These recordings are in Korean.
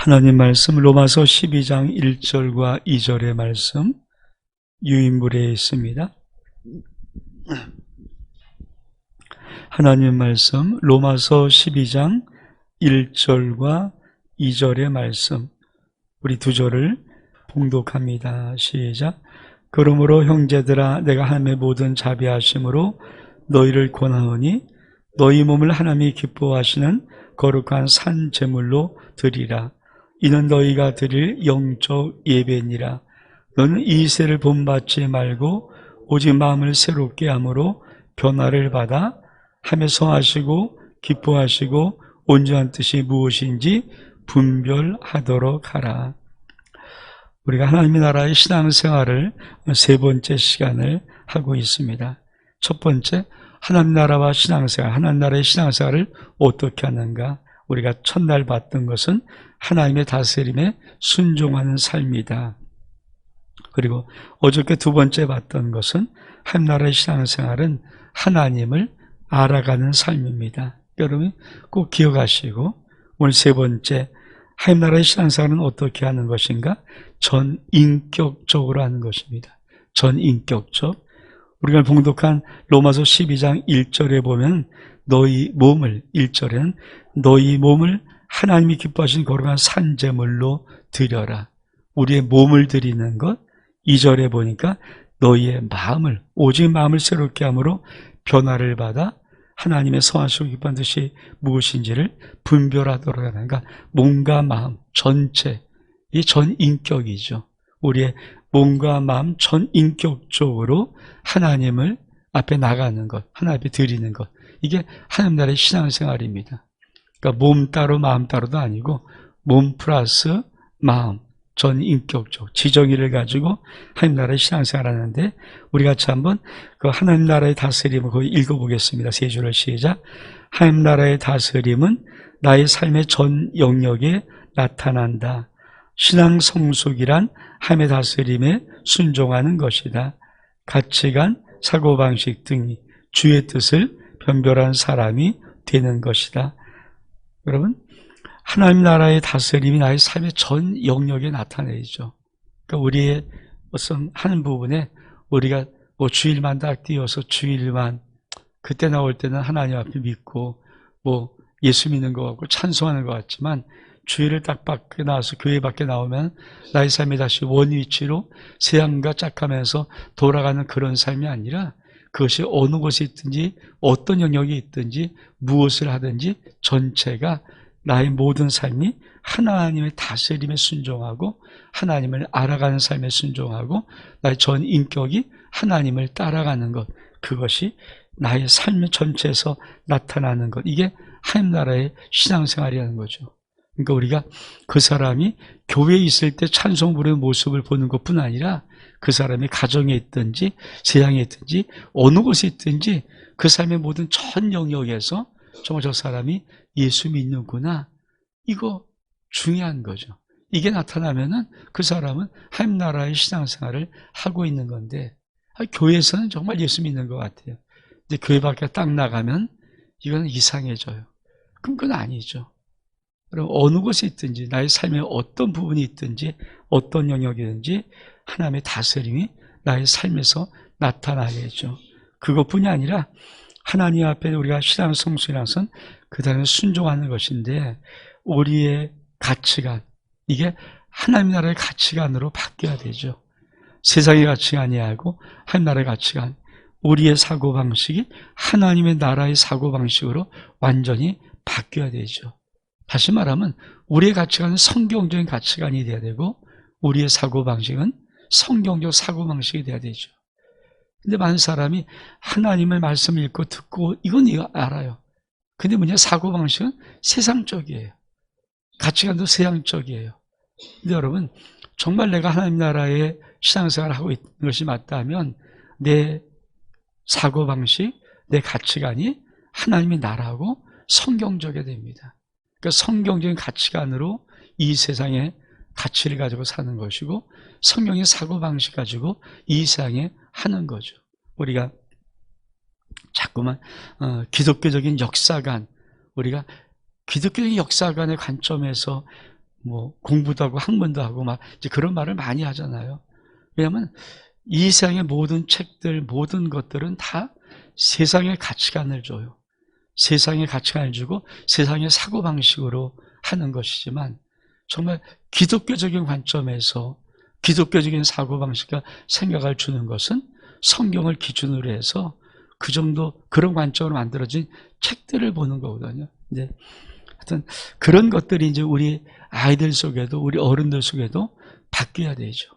하나님 말씀 로마서 12장 1절과 2절의 말씀 유인물에 있습니다. 하나님 말씀 로마서 12장 1절과 2절의 말씀 우리 두 절을 봉독합니다. 시작. 그러므로 형제들아 내가 하나님의 모든 자비하심으로 너희를 권하오니 너희 몸을 하나님이 기뻐하시는 거룩한 산 제물로 드리라. 이는 너희가 드릴 영적 예배니라. 너는 이 세를 본받지 말고 오직 마음을 새롭게 함으로 변화를 받아 하며 성하시고 기뻐하시고 온전한 뜻이 무엇인지 분별하도록 하라. 우리가 하나님의 나라의 신앙생활을 세 번째 시간을 하고 있습니다. 첫 번째, 하나님 나라와 신앙생활, 하나님 나라의 신앙생활을 어떻게 하는가? 우리가 첫날 봤던 것은 하나님의 다스림에 순종하는 삶이다. 그리고 어저께 두 번째 봤던 것은 하나님 나라의 신앙생활은 하나님을 알아가는 삶입니다. 여러분 꼭 기억하시고 오늘 세 번째 하나님 나라의 신앙생활은 어떻게 하는 것인가? 전인격적으로 하는 것입니다. 전인격적. 우리가 봉독한 로마서 12장 1절에 보면 너희 몸을 1절에는 너희 몸을 하나님이 기뻐하신 거룩한 산제물로 드려라. 우리의 몸을 드리는 것. 2절에 보니까 너희의 마음을 오직 마음을 새롭게 함으로 변화를 받아 하나님의 선하시고 기뻐하는 뜻이 무엇인지를 분별하도록 하는. 그러니까 몸과 마음 전체, 이 전인격이죠. 우리의 몸과 마음 전인격적으로 하나님을 앞에 나가는 것, 하나님 앞에 드리는 것. 이게 하나님 나라의 신앙생활입니다. 그러니까 몸 따로 마음 따로도 아니고 몸 플러스 마음, 전인격적 지정의를 가지고 하나님 나라의 신앙생활 하는데 우리 같이 한번 그 하나님 나라의 다스림을 거기 읽어보겠습니다. 세 줄을 시작. 하나님 나라의 다스림은 나의 삶의 전 영역에 나타난다. 신앙 성숙이란 하나님의 다스림에 순종하는 것이다. 가치관, 사고방식 등이 주의 뜻을 변별한 사람이 되는 것이다. 여러분, 하나님 나라의 다스림이 나의 삶의 전 영역에 나타내죠. 그러니까 우리의 어떤 하는 부분에 우리가 뭐 주일만 딱 띄어서 주일만 그때 나올 때는 하나님 앞에 믿고 뭐 예수 믿는 것 같고 찬송하는 것 같지만 주일을 딱 밖에 나와서 교회 밖에 나오면 나의 삶이 다시 원위치로 새함과 짝하면서 돌아가는 그런 삶이 아니라 그것이 어느 곳에 있든지 어떤 영역에 있든지 무엇을 하든지 전체가 나의 모든 삶이 하나님의 다스림에 순종하고 하나님을 알아가는 삶에 순종하고 나의 전 인격이 하나님을 따라가는 것, 그것이 나의 삶의 전체에서 나타나는 것, 이게 하나님 나라의 신앙생활이라는 거죠. 그러니까 우리가 그 사람이 교회에 있을 때 찬송 부르는 모습을 보는 것뿐 아니라 그 사람이 가정에 있든지 세상에 있든지 어느 곳에 있든지 그 삶의 모든 전 영역에서 정말 저 사람이 예수 믿는구나, 이거 중요한 거죠. 이게 나타나면은 그 사람은 하나님 나라의 신앙생활을 하고 있는 건데, 교회에서는 정말 예수 믿는 것 같아요. 근데 교회 밖에 딱 나가면 이건 이상해져요. 그럼 그건 아니죠. 그럼 어느 곳에 있든지 나의 삶의 어떤 부분이 있든지 어떤 영역이든지 하나님의 다스림이 나의 삶에서 나타나야죠. 그것뿐이 아니라 하나님 앞에 우리가 신앙 성숙이라는 것은 그 다음에 순종하는 것인데 우리의 가치관, 이게 하나님 나라의 가치관으로 바뀌어야 되죠. 세상의 가치관이 아니고 하나님 나라의 가치관, 우리의 사고방식이 하나님의 나라의 사고방식으로 완전히 바뀌어야 되죠. 다시 말하면 우리의 가치관은 성경적인 가치관이 돼야 되고 우리의 사고방식은 성경적 사고방식이 돼야 되죠. 근데 많은 사람이 하나님의 말씀을 읽고 듣고 이건 알아요. 근데 뭐냐, 사고방식은 세상적이에요. 가치관도 세상적이에요. 근데 여러분, 정말 내가 하나님 나라의 신앙생활을 하고 있는 것이 맞다면 내 사고방식, 내 가치관이 하나님의 나라하고 성경적이 됩니다. 그러니까 성경적인 가치관으로 이 세상의 가치를 가지고 사는 것이고 성경의 사고방식 가지고 이 세상에 하는 거죠. 우리가 자꾸만 기독교적인 역사관, 우리가 기독교적인 역사관의 관점에서 뭐 공부도 하고 학문도 하고 막 이제 그런 말을 많이 하잖아요. 왜냐하면 이 세상의 모든 책들, 모든 것들은 다 세상의 가치관을 줘요. 세상의 가치관을 주고 세상의 사고방식으로 하는 것이지만 정말 기독교적인 관점에서 기독교적인 사고방식과 생각을 주는 것은 성경을 기준으로 해서 그 정도 그런 관점으로 만들어진 책들을 보는 거거든요. 이제 하여튼 그런 것들이 이제 우리 아이들 속에도 우리 어른들 속에도 바뀌어야 되죠.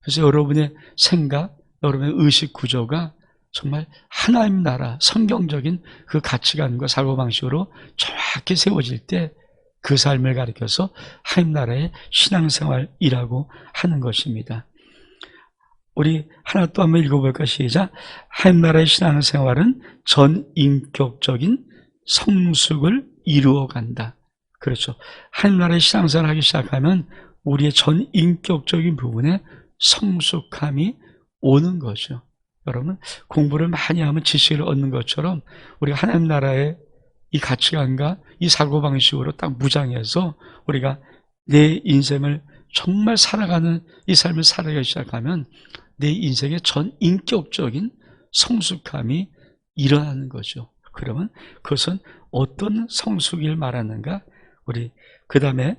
그래서 여러분의 생각, 여러분의 의식 구조가 정말 하나님 나라 성경적인 그 가치관과 사고방식으로 정확히 세워질 때 그 삶을 가리켜서 하나님 나라의 신앙생활이라고 하는 것입니다. 우리 하나 또 한번 읽어볼까? 시작. 하나님 나라의 신앙생활은 전인격적인 성숙을 이루어간다. 그렇죠. 하나님 나라의 신앙생활을 하기 시작하면 우리의 전인격적인 부분에 성숙함이 오는 거죠. 여러분, 공부를 많이 하면 지식을 얻는 것처럼 우리가 하나님 나라의 이 가치관과 이 사고방식으로 딱 무장해서 우리가 내 인생을 정말 살아가는 이 삶을 살아가기 시작하면 내 인생의 전인격적인 성숙함이 일어나는 거죠. 그러면 그것은 어떤 성숙을 말하는가? 우리 그 다음에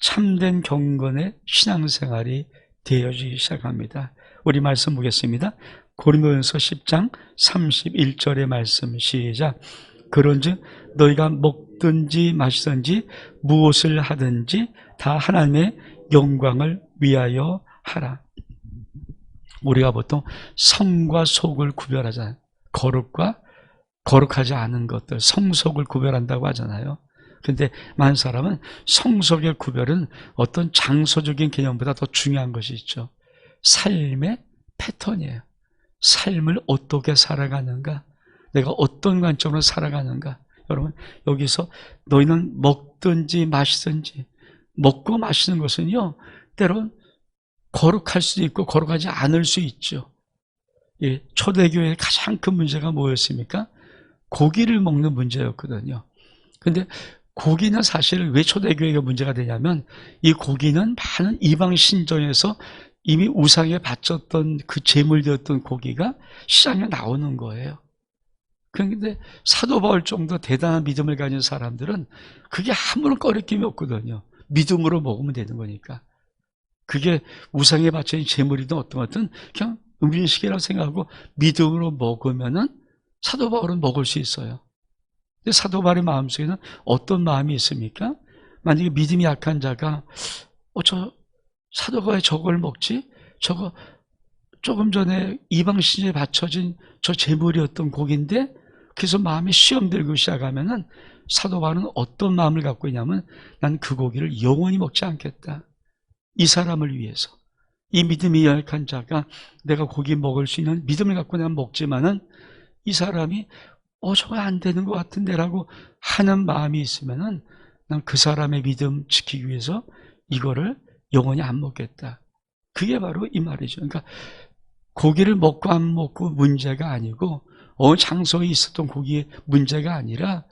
참된 경건의 신앙생활이 되어지기 시작합니다. 우리 말씀 보겠습니다. 고린도전서 10장 31절의 말씀 시작. 그런즉 너희가 먹든지 마시든지 무엇을 하든지 다 하나님의 영광을 위하여 하라. 우리가 보통 성과 속을 구별하잖아요. 거룩과 거룩하지 않은 것들, 성속을 구별한다고 하잖아요. 그런데 많은 사람은 성속의 구별은 어떤 장소적인 개념보다 더 중요한 것이 있죠. 삶의 패턴이에요. 삶을 어떻게 살아가는가? 내가 어떤 관점으로 살아가는가? 여러분, 여기서 너희는 먹든지 마시든지, 먹고 마시는 것은요, 때론 거룩할 수도 있고 거룩하지 않을 수 있죠. 예, 초대교회의 가장 큰 문제가 뭐였습니까? 고기를 먹는 문제였거든요. 근데 고기는 사실 왜 초대교회가 문제가 되냐면 이 고기는 많은 이방 신전에서 이미 우상에 바쳤던 그 제물되었던 고기가 시장에 나오는 거예요. 그런데 사도 바울 정도 대단한 믿음을 가진 사람들은 그게 아무런 꺼리낌이 없거든요. 믿음으로 먹으면 되는 거니까. 그게 우상에 바쳐진 제물이든 어떤 것든 그냥 음식이라고 생각하고 믿음으로 먹으면은 사도 바울은 먹을 수 있어요. 근데 사도 바울의 마음속에는 어떤 마음이 있습니까? 만약에 믿음이 약한 자가 저 사도가 왜 저걸 먹지? 저거 조금 전에 이방 신에 바쳐진 저 제물이었던 고기인데 그래서 마음이 시험 들고 시작하면은 사도 바울은 어떤 마음을 갖고 있냐면 난 그 고기를 영원히 먹지 않겠다. 이 사람을 위해서. 이 믿음이 약한 자가 내가 고기 먹을 수 있는 믿음을 갖고 내가 먹지만은 이 사람이 저거 안 되는 것 같은데 라고 하는 마음이 있으면은 난 그 사람의 믿음 지키기 위해서 이거를 영원히 안 먹겠다. 그게 바로 이 말이죠. 그러니까 고기를 먹고 안 먹고 문제가 아니고 어느 장소에 있었던 고기의 문제가 아니라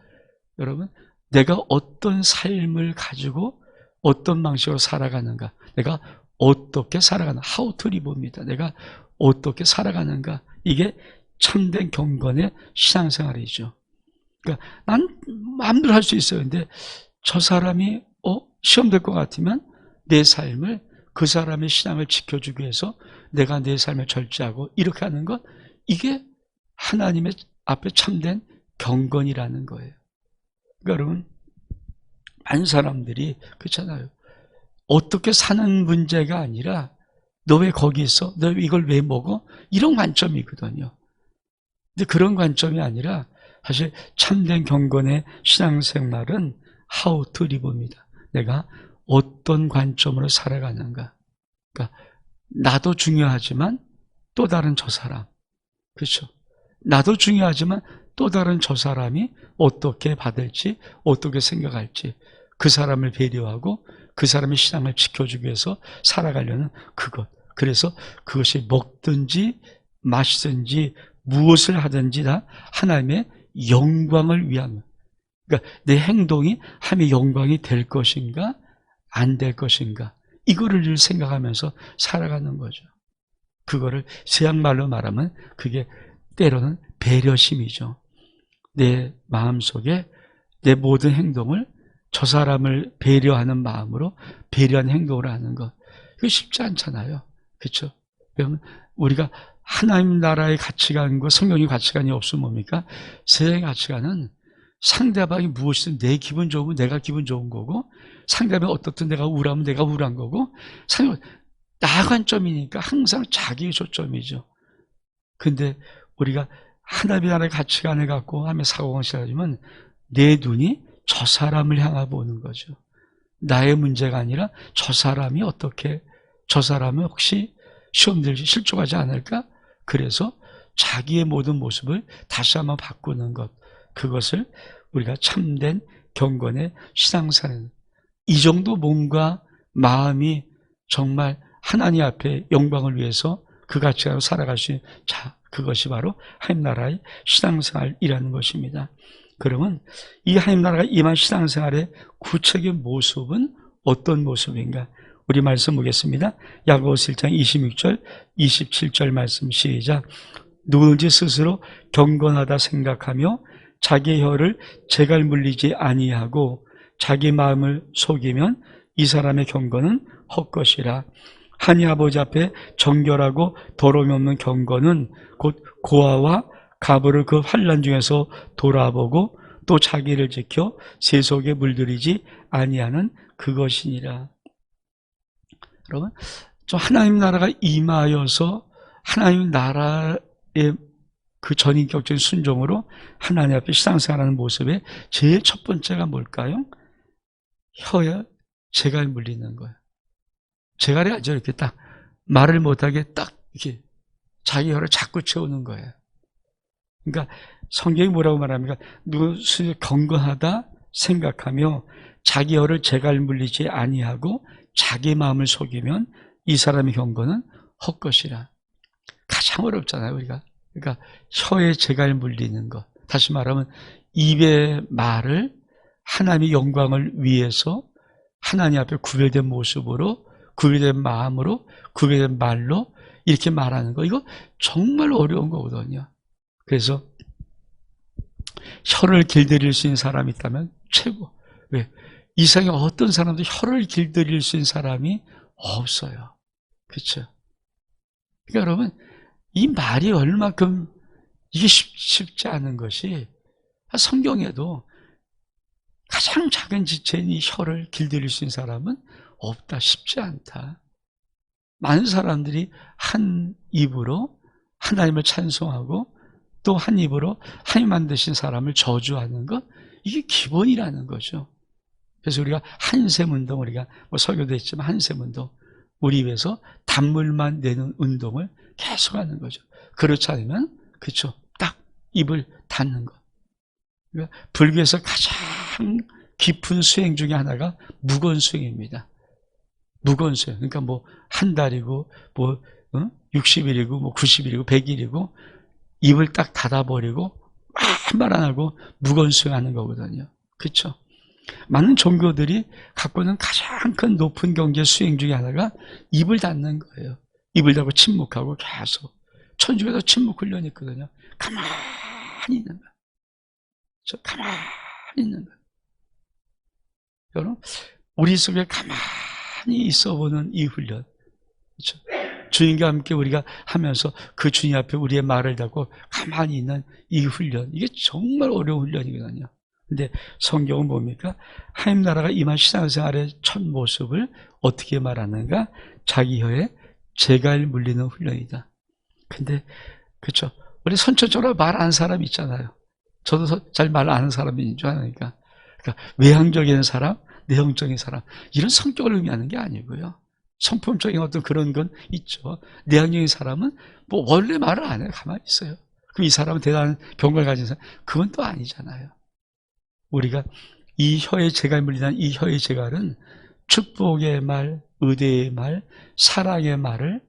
여러분 내가 어떤 삶을 가지고 어떤 방식으로 살아가는가, 내가 어떻게 살아가는가, how to live입니다. 내가 어떻게 살아가는가, 이게 참된 경건의 신앙생활이죠. 그러니까 난 마음대로 할 수 있어요. 근데 저 사람이 시험 될 것 같으면 내 삶을 그 사람의 신앙을 지켜주기 위해서 내가 내 삶을 절제하고 이렇게 하는 것, 이게 하나님의 앞에 참된 경건이라는 거예요. 그러니까 여러분, 많은 사람들이 그렇잖아요. 어떻게 사는 문제가 아니라 너 왜 거기 있어? 너 이걸 왜 먹어? 이런 관점이거든요. 근데 그런 관점이 아니라 사실 참된 경건의 신앙생활은 how to live입니다. 내가 어떤 관점으로 살아가는가. 그러니까 나도 중요하지만 또 다른 저 사람. 그렇죠? 나도 중요하지만 또 다른 저 사람이 어떻게 받을지, 어떻게 생각할지, 그 사람을 배려하고 그 사람의 신앙을 지켜주기 위해서 살아가려는 그것. 그래서 그것이 먹든지 마시든지 무엇을 하든지 다 하나님의 영광을 위하며, 그러니까 내 행동이 하나님의 영광이 될 것인가, 안 될 것인가? 이거를 늘 생각하면서 살아가는 거죠. 그거를 서양말로 말하면 그게 때로는 배려심이죠. 내 마음속에 내 모든 행동을 저 사람을 배려하는 마음으로 배려하는 행동을 하는 것. 이거 쉽지 않잖아요. 그렇죠? 그러면 우리가 하나님 나라의 가치관과 성경의 가치관이 없으면 뭡니까? 세상의 가치관은 상대방이 무엇이든 내 기분 좋으면 내가 기분 좋은 거고, 상대방이 어떻든 내가 우울하면 내가 우울한 거고, 나 관점이니까 항상 자기의 초점이죠. 근데 우리가 하나님의 나라의 가치관을 갖고 하면 사고가 시작하면 내 눈이 저 사람을 향해 보는 거죠. 나의 문제가 아니라 저 사람이 어떻게, 저 사람은 혹시 시험 들지 실족하지 않을까? 그래서 자기의 모든 모습을 다시 한번 바꾸는 것, 그것을 우리가 참된 경건의 신앙생활, 이 정도 몸과 마음이 정말 하나님 앞에 영광을 위해서 그 가치로 살아갈 수 있는, 그것이 바로 하나님 나라의 신앙생활이라는 것입니다. 그러면 이 하나님 나라가 임한 신앙생활의 구체적인 모습은 어떤 모습인가? 우리 말씀 보겠습니다. 야고보서 1장 26절, 27절 말씀 시작. 누구든지 스스로 경건하다 생각하며 자기의 혀를 재갈 물리지 아니하고 자기 마음을 속이면 이 사람의 경건은 헛것이라. 하나님 아버지 앞에 정결하고 더러움이 없는 경건은 곧 고아와 가부를 그 환난 중에서 돌아보고 또 자기를 지켜 세속에 물들이지 아니하는 그것이니라. 여러분, 좀 하나님 나라가 임하여서 하나님 나라의 그 전인격적인 순종으로 하나님 앞에 신앙생활하는 모습의 제일 첫 번째가 뭘까요? 혀에 재갈 물리는 거예요. 재갈이 아니죠. 이렇게 딱 말을 못하게 딱 이렇게 자기 혀를 자꾸 채우는 거예요. 그러니까 성경이 뭐라고 말합니까? 누구를 경건하다 생각하며 자기 혀를 재갈 물리지 아니하고 자기 마음을 속이면 이 사람의 경건은 헛것이라. 가장 어렵잖아요, 우리가. 그러니까 혀에 재갈 물리는 것. 다시 말하면 입의 말을 하나님의 영광을 위해서 하나님 앞에 구별된 모습으로, 구별된 마음으로, 구별된 말로 이렇게 말하는 거. 이거 정말 어려운 거거든요. 그래서 혀를 길들일 수 있는 사람이 있다면 최고. 왜? 이 세상에 어떤 사람도 혀를 길들일 수 있는 사람이 없어요. 그렇죠? 그러니까 여러분, 이 말이 얼마큼 이게 쉽지 않은 것이 성경에도 가장 작은 지체인 이 혀를 길들일 수 있는 사람은 없다, 쉽지 않다. 많은 사람들이 한 입으로 하나님을 찬송하고 또 한 입으로 하나님 만드신 사람을 저주하는 것, 이게 기본이라는 거죠. 그래서 우리가 한샘운동, 우리가 뭐 설교도 했지만 한샘운동, 우리 입에서 단물만 내는 운동을 계속하는 거죠. 그렇지 않으면, 그렇죠, 딱 입을 닫는 것. 그러니까 불교에서 가장 깊은 수행 중에 하나가 무건 수행입니다. 무건 수행. 그러니까 뭐 한 달이고 뭐 60일이고 뭐 90일이고 100일이고 입을 딱 닫아버리고 한 말 안 하고 무건 수행하는 거거든요. 그렇죠? 많은 종교들이 갖고 있는 가장 큰 높은 경계 수행 중에 하나가 입을 닫는 거예요. 입을 닫고 침묵하고 계속. 천주교도 침묵 훈련이 있거든요. 가만히 있는 거예요. 가만히 있는 거예요. 여러분, 우리 속에 가만히 있어보는 이 훈련. 그렇죠? 주님과 함께 우리가 하면서 그 주님 앞에 우리의 말을 닫고 가만히 있는 이 훈련. 이게 정말 어려운 훈련이거든요. 근데 성경은 뭡니까? 하나님 나라가 임한 신앙생활의 첫 모습을 어떻게 말하는가? 자기 혀에 재갈 물리는 훈련이다. 근데, 그렇죠. 우리 선천적으로 말 안 하는 사람 있잖아요. 저도 잘 말 안 하는 사람인 줄 아니까. 그러니까 외향적인 사람, 내형적인 사람, 이런 성격을 의미하는 게 아니고요. 성품적인 어떤 그런 건 있죠. 내향적인 사람은 뭐 원래 말을 안 해요. 가만히 있어요. 그럼 이 사람은 대단한 경과를 가진 사람, 그건 또 아니잖아요. 우리가 이 혀의 재갈 물리는 이 혀의 재갈은 축복의 말, 의대의 말, 사랑의 말을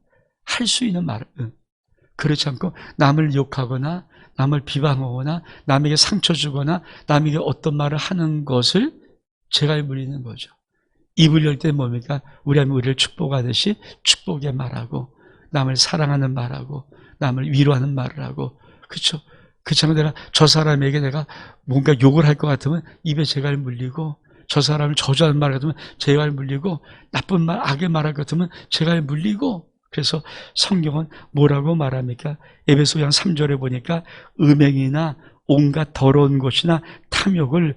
할 수 있는 말, 그렇지 않고 남을 욕하거나 남을 비방하거나 남에게 상처 주거나 남에게 어떤 말을 하는 것을 재갈 물리는 거죠. 입을 열 때 뭡니까? 우리 하나님 우리를 축복하듯이 축복의 말하고, 남을 사랑하는 말하고, 남을 위로하는 말을 하고, 그렇죠? 그렇잖아요. 내가 저 사람에게 내가 뭔가 욕을 할 것 같으면 입에 재갈 물리고, 저 사람을 저주하는 말 같으면 재갈 물리고, 나쁜 말, 악의 말할 것 같으면 재갈 물리고. 그래서 성경은 뭐라고 말합니까? 에베소서 3절에 보니까 음행이나 온갖 더러운 것이나 탐욕을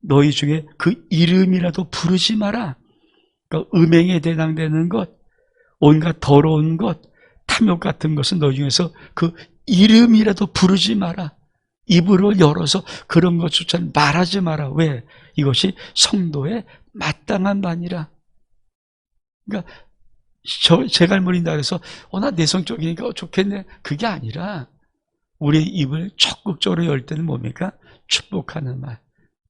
너희 중에 그 이름이라도 부르지 마라. 그러니까 음행에 해당되는 것, 온갖 더러운 것, 탐욕 같은 것은 너희 중에서 그 이름이라도 부르지 마라. 입으로 열어서 그런 것조차 말하지 마라. 왜? 이것이 성도의 마땅한 반이라. 그러니까 제갈 물린다 그래서 나 내성적이니까 좋겠네. 그게 아니라 우리의 입을 적극적으로 열 때는 뭡니까? 축복하는 말,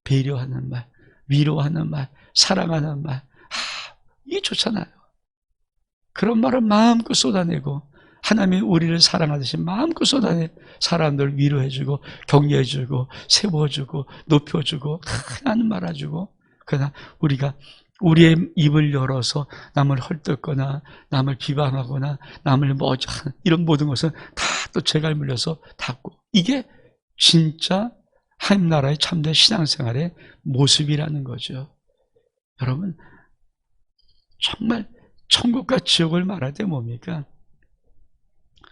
배려하는 말, 위로하는 말, 사랑하는 말. 이게 좋잖아요. 그런 말을 마음껏 쏟아내고, 하나님이 우리를 사랑하듯이 마음껏 쏟아내 사람들 위로해주고, 격려해주고, 세워주고, 높여주고, 하나님 말아주고. 그러나 우리가 우리의 입을 열어서 남을 헐뜯거나, 남을 비방하거나, 남을 이런 모든 것은 다 또 재갈 물려서 닫고. 이게 진짜 하나님 나라의 참된 신앙생활의 모습이라는 거죠. 여러분, 정말 천국과 지옥을 말할 때 뭡니까?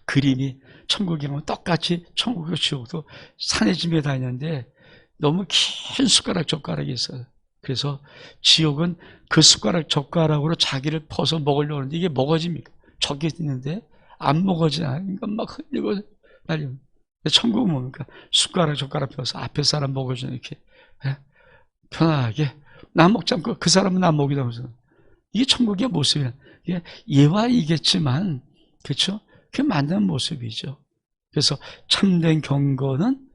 그림이 천국에 가면 똑같이 천국과 지옥도 산의 집에 다니는데 너무 긴 숟가락 젓가락이 있어요. 그래서 지옥은 그 숟가락 젓가락으로 자기를 퍼서 먹으려고 하는데 이게 먹어집니까? 적게 있는데 안 먹어지나. 그러니까 막 흘리고 날리고. 천국은 뭡니까? 숟가락 젓가락 펴서 앞에 사람 먹어주는 이렇게 편하게 나 먹지 않고 그 사람은 나 먹이다 하면서. 이게 천국의 모습이야. 이게 예화이겠지만, 그렇죠? 그게 맞는 모습이죠. 그래서 참된 경건은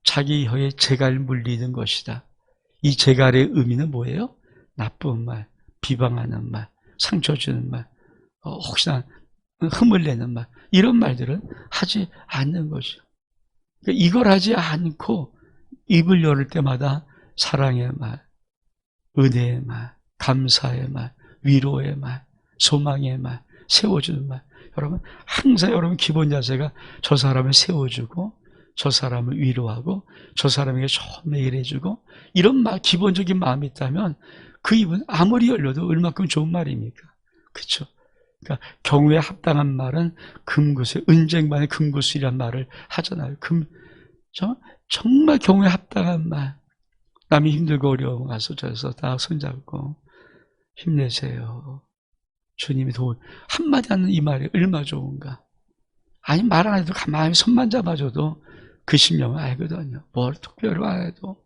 자기 혀에 재갈 물리는 것이다. 이 재갈의 의미는 뭐예요? 나쁜 말, 비방하는 말, 상처 주는 말, 혹시나 흠을 내는 말, 이런 말들은 하지 않는 거죠. 그러니까 이걸 하지 않고 입을 열을 때마다 사랑의 말, 은혜의 말, 감사의 말, 위로의 말, 소망의 말, 세워주는 말. 여러분, 항상 여러분 기본 자세가 저 사람을 세워주고, 저 사람을 위로하고, 저 사람에게 좋은 얘기를 해주고, 이런 기본적인 마음이 있다면 그 입은 아무리 열려도 얼마큼 좋은 말입니까? 그렇죠? 그러니까 경우에 합당한 말은 금구슬, 은쟁반의 금구슬이란 말을 하잖아요. 정말 경우에 합당한 말. 남이 힘들고 어려움 와서 저에서 다 손잡고 힘내세요. 주님이 도움. 한마디 하는 이 말이 얼마나 좋은가. 아니 말 안 해도 가만히 손만 잡아줘도 그 심령을 알거든요. 뭘 특별히 안 해도.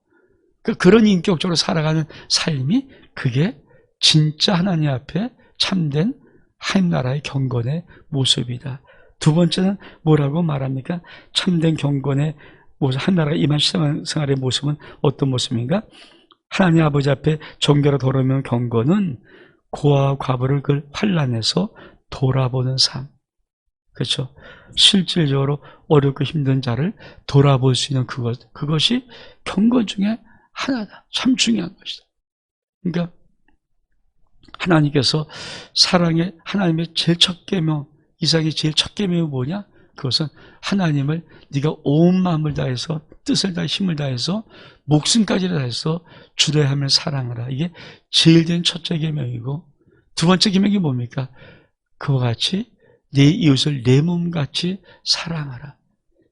그런 인격적으로 살아가는 삶이 그게 진짜 하나님 앞에 참된 하나님 나라의 경건의 모습이다. 두 번째는 뭐라고 말합니까? 참된 경건의 모습, 하나님 나라가 임한 신앙생활의 모습은 어떤 모습인가? 하나님 아버지 앞에 정결하고 더러우면 경건은 고아와 과부를 그 환난에서 돌아보는 삶. 그렇죠? 실질적으로 어렵고 힘든 자를 돌아볼 수 있는 그것이 경건 중에 하나다. 참 중요한 것이다. 그러니까 하나님께서 사랑의 하나님의 제일 첫 계명, 이삭의 제일 첫 계명이 뭐냐? 그것은 하나님을 네가 온 마음을 다해서 뜻을 다해 힘을 다해서 목숨까지 다해서 주의 하나님을 사랑하라. 이게 제일 된 첫째 계명이고, 두 번째 계명이 뭡니까? 그와 같이 내 이웃을 내 몸같이 사랑하라.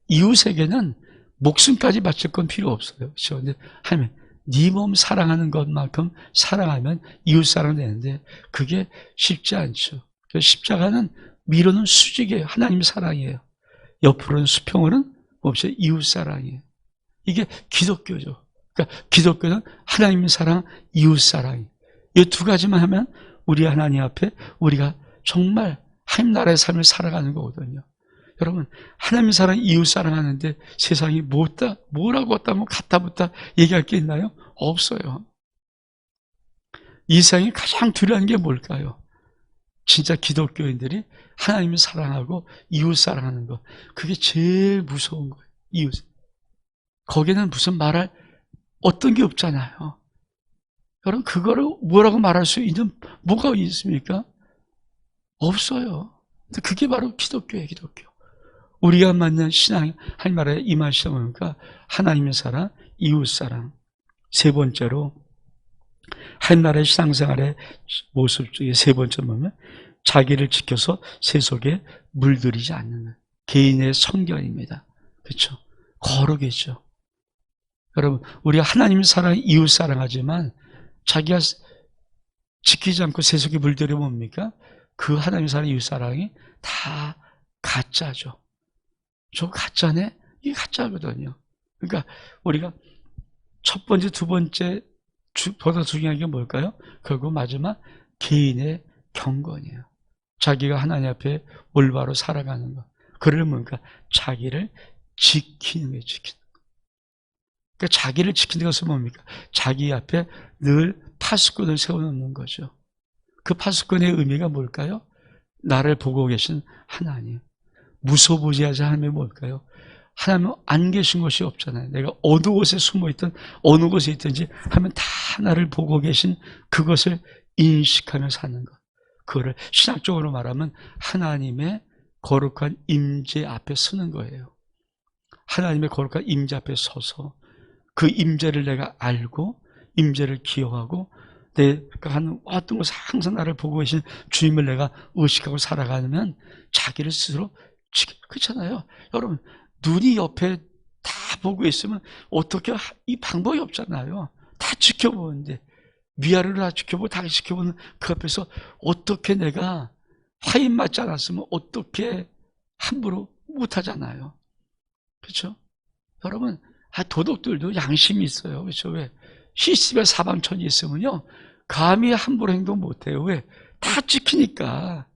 이웃에게는 목숨까지 바칠 건 필요 없어요. 그렇죠? 근데 하나님, 네 몸 사랑하는 것만큼 사랑하면 이웃 사랑 되는데 그게 쉽지 않죠. 십자가는 미로는 수직이에요. 하나님 사랑이에요. 옆으로는 수평으로는 뭡니까? 이웃 사랑이에요. 이게 기독교죠. 그러니까 기독교는 하나님 사랑, 이웃 사랑이에요. 이 두 가지만 하면 우리 하나님 앞에 우리가 정말 하나님 나라의 삶을 살아가는 거거든요. 여러분, 하나님 사랑, 이웃 사랑하는데 세상이 뭐라고 어따 뭐 갖다 붙다 얘기할 게 있나요? 없어요. 이 세상에 가장 두려운 게 뭘까요? 진짜 기독교인들이 하나님을 사랑하고 이웃 사랑하는 것. 그게 제일 무서운 거예요. 이웃. 거기는 무슨 말할 어떤 게 없잖아요. 여러분, 그거를 뭐라고 말할 수 있는 뭐가 있습니까? 없어요. 근데 그게 바로 기독교예요, 기독교. 우리가 만난 신앙, 하나님 나라에 임하시다 보니까 하나님의 사랑, 이웃 사랑. 세 번째로 하나님 나라의 신앙생활의 모습 중에 세 번째 보면 자기를 지켜서 세속에 물들이지 않는 것. 개인의 성견입니다. 그렇죠? 거룩이죠. 여러분, 우리가 하나님 사랑, 이웃 사랑하지만 자기가 지키지 않고 세속에 물들여 뭡니까? 그 하나님 사랑, 이웃 사랑이 다 가짜죠. 저 가짜네? 이게 가짜거든요. 그러니까 우리가 첫 번째, 두 번째 보다 중요한 게 뭘까요? 결국 마지막 개인의 경건이에요. 자기가 하나님 앞에 올바로 살아가는 것. 그러면 뭔가 자기를 지키는 거예요. 지키는 거. 그러니까 자기를 지키는 것은 뭡니까? 자기 앞에 늘 파수꾼을 세워놓는 거죠. 그 파수꾼의 의미가 뭘까요? 나를 보고 계신 하나님. 무소부지하지 하나님이 뭘까요? 하나님은 안 계신 곳이 없잖아요. 내가 어느 곳에 숨어있든 어느 곳에 있든지 하면 다 나를 보고 계신 그것을 인식하며 사는 것. 그거를 신학적으로 말하면 하나님의 거룩한 임재 앞에 서는 거예요. 하나님의 거룩한 임재 앞에 서서 그 임재를 내가 알고 임재를 기억하고 내가 하는 어떤 곳에 항상 나를 보고 계신 주님을 내가 의식하고 살아가면 자기를 스스로 그렇잖아요. 여러분, 눈이 옆에 다 보고 있으면 어떻게 이 방법이 없잖아요. 다 지켜보는데 위아래로 다 지켜보고 다 지켜보는 그 앞에서 어떻게 내가 화인 맞지 않았으면 어떻게 함부로 못하잖아요. 그렇죠? 여러분, 도덕들도 양심이 있어요. 그렇죠? 왜? 시집에 사방천이 있으면요 감히 함부로 행동 못해요. 왜? 다 지키니까.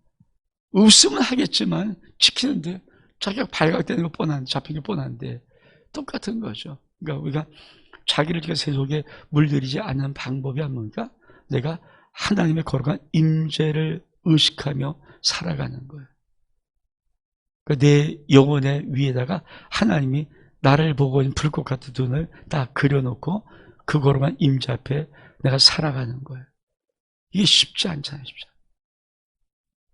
없으면 하겠지만 지키는데 자기가 발각되는 거 뻔한데, 잡힌 게 뻔한데 똑같은 거죠. 그러니까 우리가 자기를 세속에 물들이지 않는 방법이 뭡니까? 내가 하나님의 거룩한 임재를 의식하며 살아가는 거예요. 그러니까 내 영혼의 위에다가 하나님이 나를 보고 있는 불꽃 같은 눈을 다 그려놓고 그 거룩한 임재 앞에 내가 살아가는 거예요. 이게 쉽지 않잖아요. 쉽지 않아요.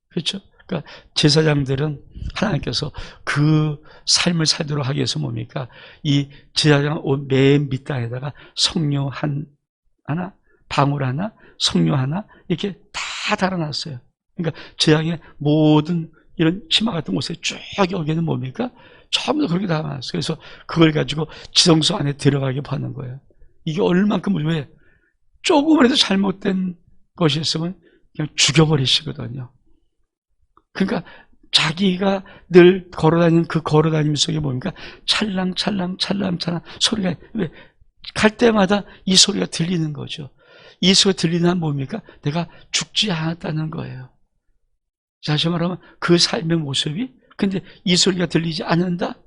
그렇죠? 그러니까 제사장들은 하나님께서 그 삶을 살도록 하기 위해서 뭡니까? 이 제사장 맨 밑단에다가 석류 하나, 방울 하나, 석류 하나 이렇게 다 달아놨어요. 그러니까 제사장의 모든 이런 치마 같은 곳에 쭉 여기는 뭡니까? 전부 다 그렇게 담아놨어요. 그래서 그걸 가지고 지성소 안에 들어가게 하는 거예요. 이게 얼만큼 왜 조금이라도 잘못된 것이 있으면 그냥 죽여버리시거든요. 그러니까 자기가 늘 걸어다니는 그 걸어다님 속에 뭡니까? 찰랑찰랑 소리가 왜 갈 때마다 이 소리가 들리는 거죠. 이 소리가 들리는 한 뭡니까? 내가 죽지 않았다는 거예요. 다시 말하면 그 삶의 모습이 근데 이 소리가 들리지 않는다?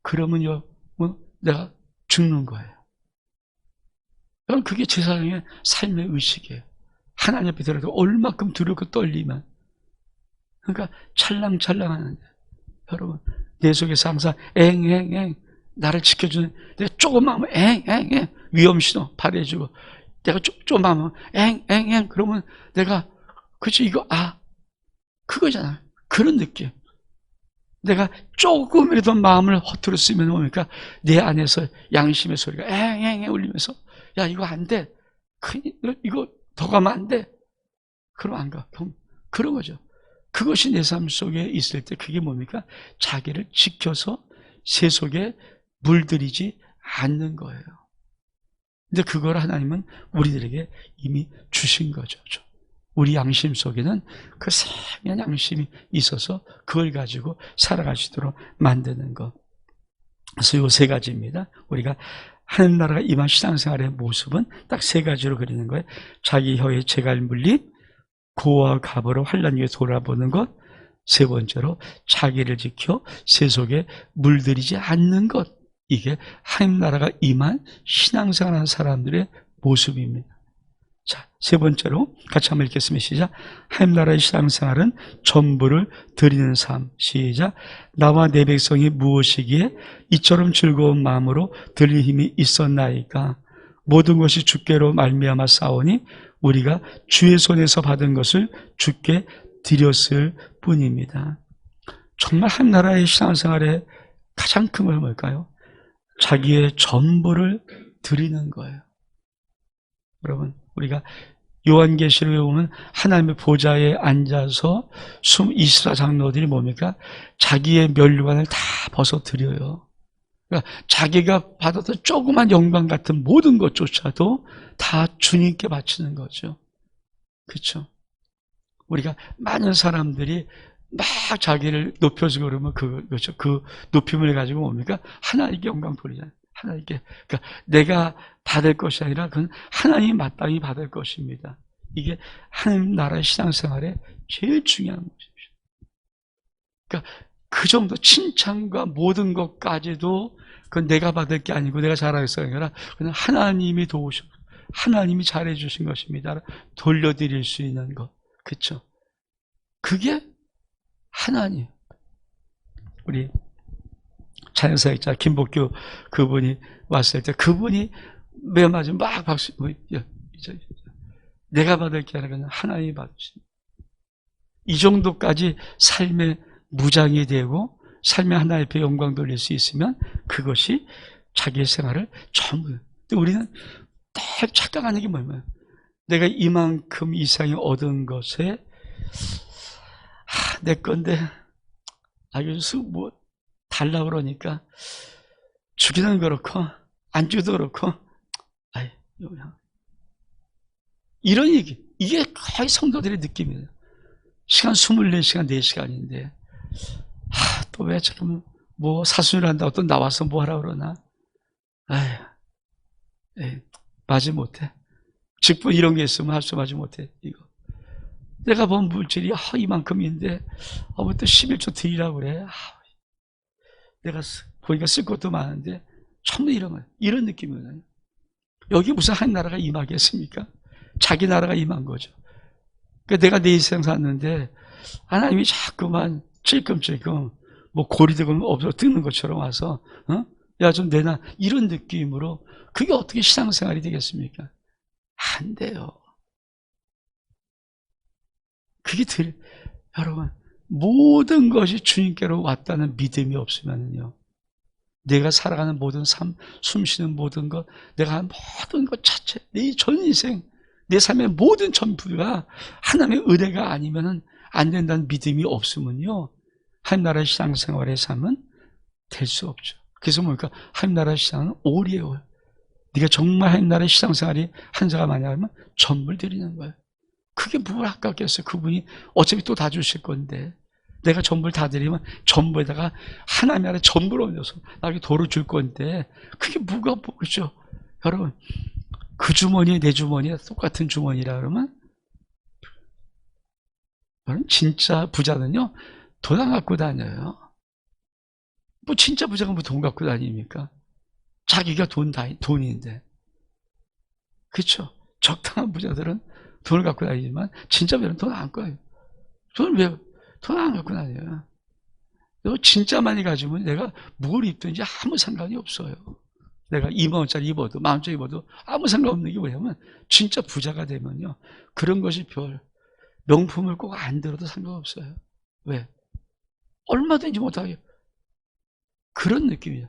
그러면요 내가 죽는 거예요. 그게 제사장의 삶의 의식이에요. 하나님 앞에 들어도 얼마큼 두렵고 떨리면 그러니까 찰랑찰랑하는데 여러분 내 속에서 항상 앵앵앵 나를 지켜주는 내가 조금만 하면 앵앵앵 위험신호 발휘해주고 내가 조금만 하면 앵앵앵 그러면 내가 그치 이거 그거잖아요. 그런 느낌. 내가 조금이라도 마음을 허투루 쓰면 뭡니까? 내 안에서 양심의 소리가 앵앵앵 울리면서 야 이거 안 돼. 이거 더 가면 안 돼. 그러면 안 가. 그런 거죠. 그것이 내 삶 속에 있을 때 그게 뭡니까? 자기를 지켜서 세속에 물들이지 않는 거예요. 근데 그걸 하나님은 우리들에게 이미 주신 거죠. 우리 양심 속에는 그 세미한 양심이 있어서 그걸 가지고 살아갈 수 있도록 만드는 것. 그래서 이 세 가지입니다. 우리가 하나님 나라가 임한 신앙생활의 모습은 딱 세 가지로 그리는 거예요. 자기 혀에 재갈 물리, 고와 갑으로 환난 위에 돌아보는 것, 세 번째로 자기를 지켜 세속에 물들이지 않는 것. 이게 하나님 나라가 임한 신앙생활하는 사람들의 모습입니다. 자, 세 번째로 같이 한번 읽겠습니다. 시작. 하나님 나라의 신앙생활은 전부를 드리는 삶. 시작. 나와 내 백성이 무엇이기에 이처럼 즐거운 마음으로 드릴 힘이 있었나이까. 모든 것이 주께로 말미암아 싸우니 우리가 주의 손에서 받은 것을 주께 드렸을 뿐입니다. 정말 한 나라의 신앙생활의 가장 큰 건 뭘까요? 자기의 전부를 드리는 거예요. 여러분, 우리가 요한계시록에 보면 하나님의 보좌에 앉아서 24 장로들이 뭡니까? 자기의 면류관을 다 벗어드려요. 그러니까 자기가 받았던 조그만 영광 같은 모든 것조차도 다 주님께 바치는 거죠. 그렇죠? 우리가 많은 사람들이 막 자기를 높여주고 그러면 그렇죠. 그 높임을 가지고 뭡니까? 하나님께 영광 돌리잖아요. 하나님께. 그러니까 내가 받을 것이 아니라 그건 하나님이 마땅히 받을 것입니다. 이게 하나님 나라의 신앙생활에 제일 중요한 것입니다. 그러니까 그 정도 칭찬과 모든 것까지도 그건 내가 받을 게 아니고 내가 잘하겠어야 아니라 그냥 하나님이 도우시고 하나님이 잘해주신 것입니다. 돌려드릴 수 있는 것. 그렇죠? 그게 하나님. 우리 자연사역자 김복규 그분이 왔을 때 그분이 맨 마지막 막 박수 내가 받을 게 아니라 하나님이 받으십니다. 이 정도까지 삶의 무장이 되고 삶의 하나님 앞에 영광 돌릴 수 있으면 그것이 자기의 생활을 전부. 근데 우리는 딱 착각하는 게 뭐냐면 내가 이만큼 이상이 얻은 것에 내 건데 여기서 뭐 달라 그러니까 주기는 그렇고 안 주도 그렇고 이런 얘기. 이게 거의 성도들의 느낌이에요. 시간 24시간 4시간인데 또 왜 저럼 뭐 사순을 한다고 또 나와서 뭐 하라 그러나 맞지 못해. 직분 이런 게 있으면 합수하지 못해. 이거 내가 본 물질이 이만큼인데 왜 또 11조 드리라고 그래. 내가 보니까 쓸 것도 많은데 전부 이런 느낌이에요. 여기 무슨 한 나라가 임하겠습니까? 자기 나라가 임한 거죠. 그러니까 내가 내 인생 샀는데 하나님이 자꾸만 찔끔찔끔 뭐 고리대금 없어 뜨는 것처럼 와서 야 좀 내놔 이런 느낌으로 그게 어떻게 신앙생활이 되겠습니까? 안 돼요. 그게 여러분 모든 것이 주님께로 왔다는 믿음이 없으면요 내가 살아가는 모든 삶, 숨쉬는 모든 것, 내가 하는 모든 것 자체, 내 전 인생, 내 삶의 모든 전부가 하나님의 은혜가 아니면 안 된다는 믿음이 없으면요 한 나라의 신앙생활의 삶은 될 수 없죠. 그래서 뭡니까? 한 나라의 신앙은 올이에요. 네가 정말 한 나라의 신앙생활이 한자가 많냐면 전부를 드리는 거예요. 그게 뭘 아깝겠어요. 그분이 어차피 또 다 주실 건데 내가 전부를 다 드리면 전부에다가 하나님 아래 전부를 얹어서 나에게 도로 줄 건데 그게 뭐가 그렇죠? 여러분 그 주머니에 내 주머니에 똑같은 주머니라 그러면 여러분 진짜 부자는요 돈 안 갖고 다녀요. 뭐 진짜 부자가 뭐 돈 갖고 다닙니까? 자기가 돈인데 그렇죠? 적당한 부자들은 돈을 갖고 다니지만 진짜 부자는 돈 안 갖고 다녀요. 돈 안 갖고 다녀요. 진짜 많이 가지면 내가 뭘 입든지 아무 상관이 없어요. 내가 2만원짜리 입어도 10,000원짜리 입어도 아무 상관없는 게 뭐냐면 진짜 부자가 되면요 그런 것이 명품을 꼭 안 들어도 상관없어요. 왜? 얼마든지 못하게 그런 느낌이에요.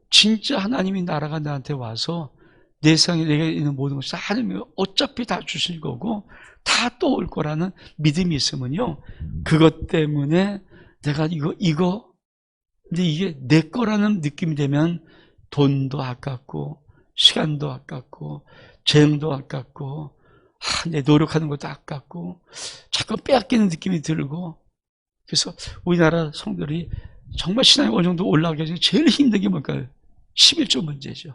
진짜 하나님이 나라가 나한테 와서 내 세상에 내게 있는 모든 것이 하나님이 어차피 다 주실 거고 다 또 올 거라는 믿음이 있으면요 그것 때문에 내가 이거 근데 이게 내 거라는 느낌이 되면 돈도 아깝고 시간도 아깝고 재능도 아깝고 내 노력하는 것도 아깝고 자꾸 빼앗기는 느낌이 들고 그래서 우리나라 성도들이 정말 신앙이 어느 정도 올라가기 위해서 제일 힘든 게 뭘까요? 11조 문제죠.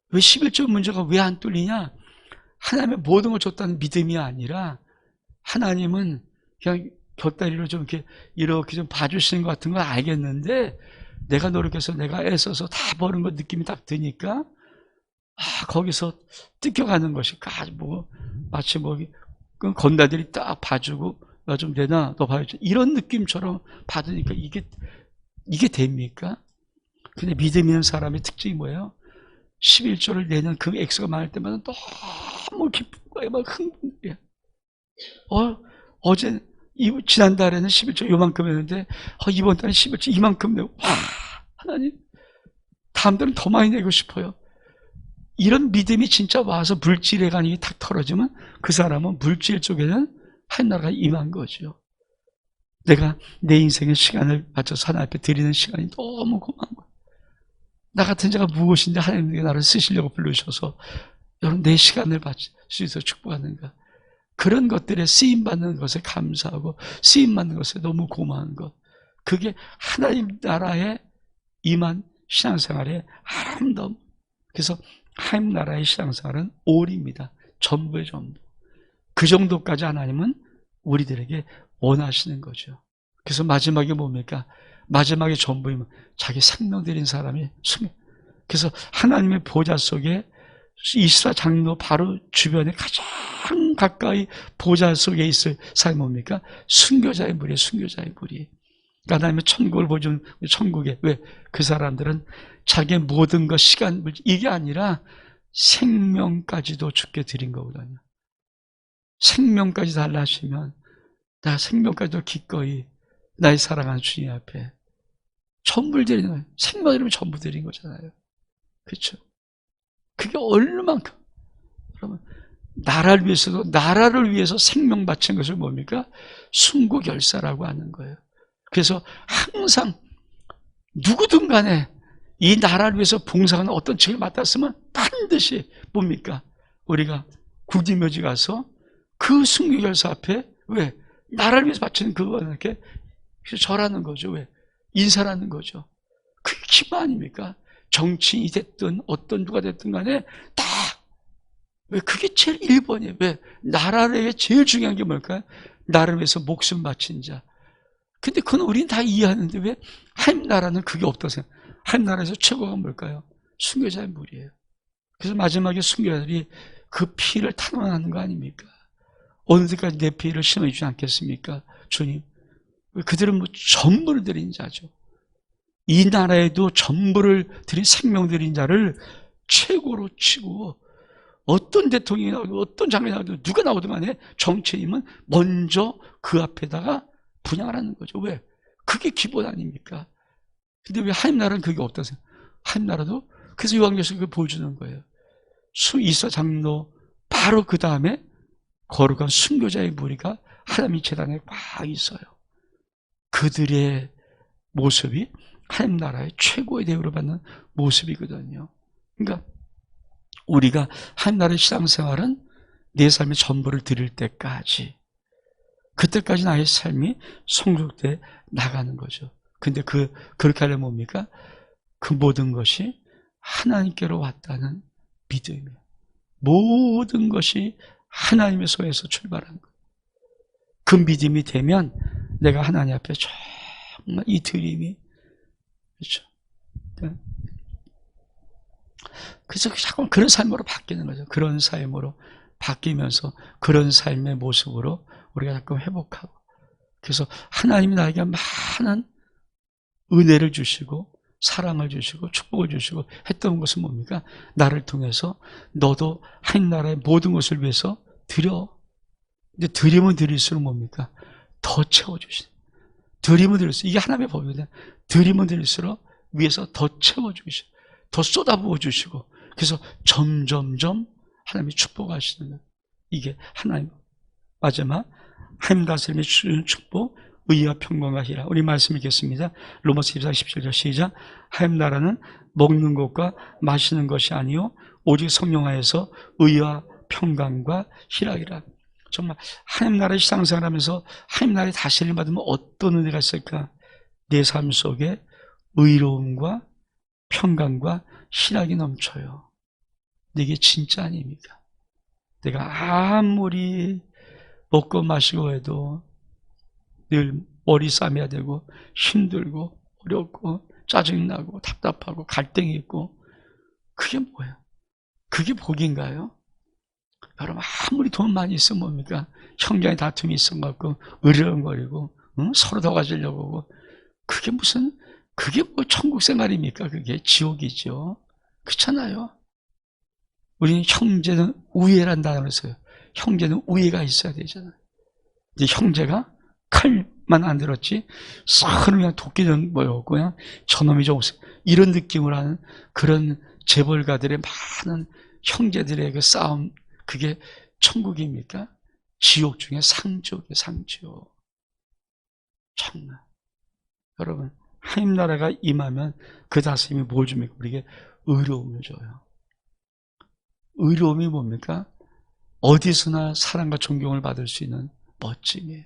왜 11조 문제가 왜 안 뚫리냐? 하나님의 모든 걸 줬다는 믿음이 아니라 하나님은 그냥 곁다리로 좀 이렇게 좀 봐주시는 것 같은 건 알겠는데 내가 노력해서 내가 애써서 다 버는 것 느낌이 딱 드니까 거기서 뜯겨가는 것이 마치 건다들이 딱 봐주고 나 좀 내놔 너 봐야지 이런 느낌처럼 받으니까 이게 됩니까? 근데 믿음 있는 사람의 특징이 뭐예요? 11조를 내는 그 액수가 많을 때마다 너무 기쁜 거예요. 막 흥분해요. 어제, 지난달에는 11조 요만큼 했는데, 이번 달에 11조 이만큼 내고, 하나님, 다음 달은 더 많이 내고 싶어요. 이런 믿음이 진짜 와서 물질의 간이 탁 털어지면 그 사람은 물질 쪽에는 하나님나라가 임한 거죠. 내가 내 인생의 시간을 맞춰서 하나님 앞에 드리는 시간이 너무 고마운 거예요. 나 같은 자가 무엇인데 하나님께 나를 쓰시려고 부르셔서 여러분 내 시간을 바칠 수 있어서 축복하는가. 그런 것들에 쓰임받는 것에 감사하고 쓰임받는 것에 너무 고마운 것. 그게 하나님 나라에 임한 신앙생활의 아름다움. 그래서 하나님 나라의 신앙생활은 올입니다. 전부의 전부. 그 정도까지 하나님은 우리들에게 원하시는 거죠. 그래서 마지막에 뭡니까? 마지막에 전부이면 자기 생명 드린 사람이 승. 그래서 하나님의 보좌 속에 이스라 장로 바로 주변에 가장 가까이 보좌 속에 있을 사람이 뭡니까? 순교자의 무리, 순교자의 무리. 하나님의 천국을 보여준 천국에 왜? 그 사람들은 자기의 모든 것, 시간, 이게 아니라 생명까지도 주께 드린 거거든요. 생명까지 달라 하시면 나 생명까지도 기꺼이 나의 사랑하는 주님 앞에 전부를 드리는 거예요. 생명 이러면 전부 드린 거잖아요. 그렇죠? 그게 얼마만큼 그러면 나라를 위해서도 나라를 위해서 생명 바친 것을 뭡니까? 순고결사라고 하는 거예요. 그래서 항상 누구든 간에 이 나라를 위해서 봉사하는 어떤 책을 맡았으면 반드시 뭡니까? 우리가 구디묘지 가서 그 순교결사 앞에 왜? 나라를 위해서 바치는 그거한테 절하는 거죠. 왜? 인사라는 거죠. 그게 기본 아닙니까? 정치인이 됐든 어떤 누가 됐든 간에 다 왜? 그게 제일 1번이에요. 왜? 나라를 위해 제일 중요한 게 뭘까요? 나라를 위해서 목숨 바친 자. 근데 그건 우리는 다 이해하는데 왜? 하나님 나라는 그게 없다고 생각해요. 하나님 나라에서 최고가 뭘까요? 순교자의 무리예요. 그래서 마지막에 순교자들이 그 피를 탄원하는 거 아닙니까? 어느 때까지 내 피를 심어주지 않겠습니까? 주님. 그들은 뭐 전부를 드린 자죠. 이 나라에도 전부를 드린 생명 드린 자를 최고로 치고 어떤 대통령이 나오든 어떤 장관이 나오든 누가 나오든 간에 정치인은 먼저 그 앞에다가 분양을 하는 거죠. 왜? 그게 기본 아닙니까? 근데 왜 하나님 나라는 그게 없다고 생각해요? 하나님 나라도 그래서 요한계시록에 그걸 보여주는 거예요. 이사 장로 바로 그 다음에 거룩한 순교자의 무리가 하나님의 제단에 막 있어요. 그들의 모습이 하나님 나라의 최고의 대우를 받는 모습이거든요. 그러니까 우리가 하나님 나라의 신앙생활은 내 삶의 전부를 드릴 때까지 그때까지 나의 삶이 성숙돼 나가는 거죠. 근데 그렇게 하려면 뭡니까? 그 모든 것이 하나님께로 왔다는 믿음이에요. 모든 것이 하나님의 손에서 출발한 거예요. 그 믿음이 되면 내가 하나님 앞에 정말 이 드림이 그렇죠. 그래서 자꾸 그런 삶으로 바뀌는 거죠. 그런 삶으로 바뀌면서 그런 삶의 모습으로 우리가 자꾸 회복하고 그래서 하나님이 나에게 많은 은혜를 주시고 사랑을 주시고 축복을 주시고 했던 것은 뭡니까? 나를 통해서 너도 하나님 나라의 모든 것을 위해서 드려. 근데 드리면 드릴수록 뭡니까? 더 채워주시는. 드리면 드릴수록 이게 하나님의 법이거든요. 드리면 드릴수록 위에서 더 채워주시고 더 쏟아부어 주시고 그래서 점점점 하나님이 축복하시는 거예요. 이게 하나님 마지막 하나님 다스림의 주는 축복 의와 평강과 희락. 우리 말씀 읽겠습니다. 로마서 14, 17절 시작. 하나님 나라는 먹는 것과 마시는 것이 아니요 오직 성령 안에서 의와 평강과 희락이라. 정말 하나님 나라의 신앙생활하면서 하나님 나라의 다스림을 받으면 어떤 은혜가 있을까? 내 삶 속에 의로움과 평강과 희락이 넘쳐요. 근데 이게 진짜 아닙니까? 내가 아무리 먹고 마시고 해도 늘 머리 싸매야 되고 힘들고 어렵고 짜증나고 답답하고 갈등이 있고 그게 뭐예요? 그게 복인가요? 여러분 아무리 돈 많이 있으면 뭡니까? 형제의 다툼이 있어갖고 으르렁거리고 서로 더 가지려고 하고 그게 무슨 그게 뭐 천국 생활입니까? 그게 지옥이죠. 그렇잖아요. 우리는 형제는 우애란다 그랬어요. 형제는 우애가 있어야 되잖아요. 이제 형제가 칼만 안 들었지 서로 그냥 도끼는 뭐였고 그냥 저놈이 좀 없어요. 이런 느낌을 하는 그런 재벌가들의 많은 형제들의 그 싸움, 그게 천국입니까? 지옥 중에 상주옥이에요. 상주옥. 정말 여러분, 하나님 나라가 임하면 그 다스림이 뭘 줍니까? 우리에게 의로움을 줘요. 의로움이 뭡니까? 어디서나 사랑과 존경을 받을 수 있는 멋짐이에요.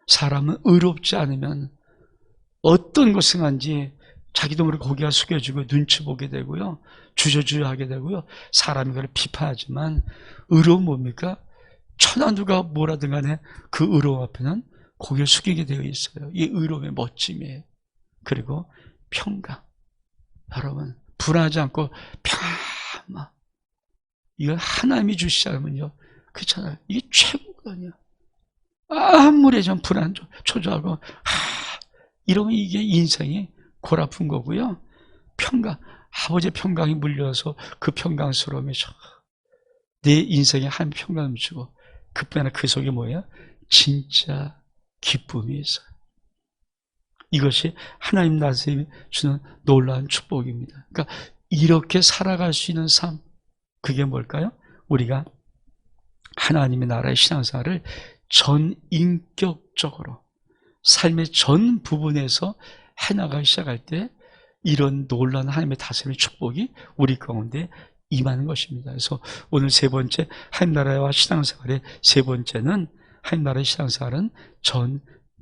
사람은 의롭지 않으면 어떤 것을 한지 자기도 모르게 고개가 숙여지고 눈치 보게 되고요. 주저주저하게 되고요. 사람이 그걸 비판하지만 의로움 뭡니까? 천하 누가 뭐라든 간에 그 의로움 앞에는 고개를 숙이게 되어 있어요. 이 의로움의 멋짐이에요. 그리고 평강. 여러분, 불안하지 않고 평안. 이거 하나님이 주시자면요. 그렇잖아요. 이게 최고거든요. 아무리 좀 불안, 초조하고, 이러면 이게 인생이 골아픈 거고요. 평강. 아버지의 평강이 물려서 그 평강스러움이 내 인생에 한 평강을 주고, 그뿐 아니라 그 속에 뭐예요? 진짜 기쁨이 있어요. 이것이 하나님 나라에서 주는 놀라운 축복입니다. 그러니까 이렇게 살아갈 수 있는 삶, 그게 뭘까요? 우리가 하나님의 나라의 신앙생활을 전인격적으로 삶의 전 부분에서 해나가기 시작할 때 이런 놀라운 하나님의 다스림의 축복이 우리 가운데 임하는 것입니다. 그래서 오늘 세 번째, 하나님 나라와 신앙생활의 세 번째는, 하나님 나라의 신앙생활은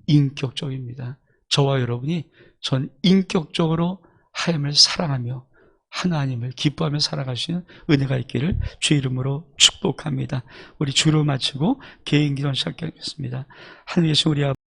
전인격적입니다. 저와 여러분이 전인격적으로 하나님을 사랑하며 하나님을 기뻐하며 살아갈 수 있는 은혜가 있기를 주의 이름으로 축복합니다. 우리 주로 마치고 개인 기도 시작하겠습니다. 하나님 계신 우리 아버지,